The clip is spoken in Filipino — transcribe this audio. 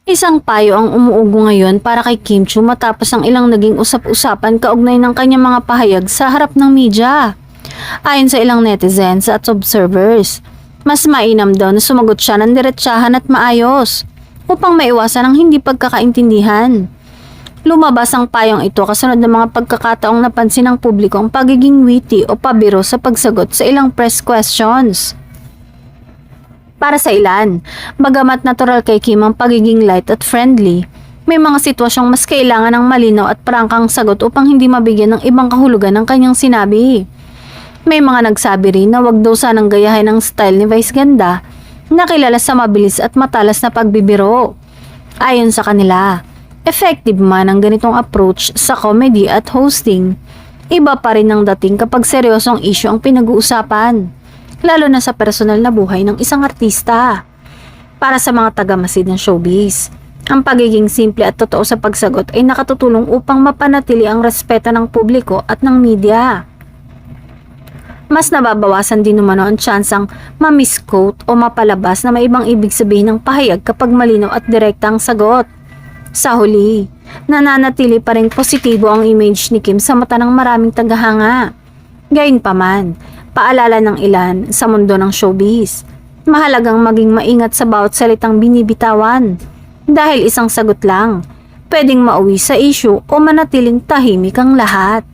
Isang payo ang umuugo ngayon para kay Kim Chiu matapos ang ilang naging usap-usapan kaugnay ng kanyang mga pahayag sa harap ng media. Ayon sa ilang netizens at observers, mas mainam daw na sumagot siya ng diretsahan at maayos upang maiwasan ang hindi pagkakaintindihan. Lumabas ang payong ito kasunod ng mga pagkakataong napansin ng publiko ang pagiging witty o pabiro sa pagsagot sa ilang press questions. Para sa ilan, bagamat natural kay Kim ang pagiging light at friendly, may mga sitwasyong mas kailangan ng malinaw at prangkang sagot upang hindi mabigyan ng ibang kahulugan ng kanyang sinabi. May mga nagsabi rin na wag daw sanang gayahin ang style ni Vice Ganda na kilala sa mabilis at matalas na pagbibiro. Ayon sa kanila, effective man ang ganitong approach sa comedy at hosting. Iba pa rin ang dating kapag seryosong issue ang pinag-uusapan, lalo na sa personal na buhay ng isang artista. Para sa mga taga-masid ng showbiz, ang pagiging simple at totoo sa pagsagot ay nakatutulong upang mapanatili ang respeto ng publiko at ng media. Mas nababawasan din umano ang tsansang ma-misquote o mapalabas na may ibang ibig sabihin ng pahayag kapag malinaw at direkta ang sagot. Sa huli, nananatili pa rin positibo ang image ni Kim sa mata ng maraming tagahanga. Gayunpaman, paalala ng ilan sa mundo ng showbiz, mahalagang maging maingat sa bawat salitang binibitawan. Dahil isang sagot lang, pwedeng mauwi sa issue o manatiling tahimik ang lahat.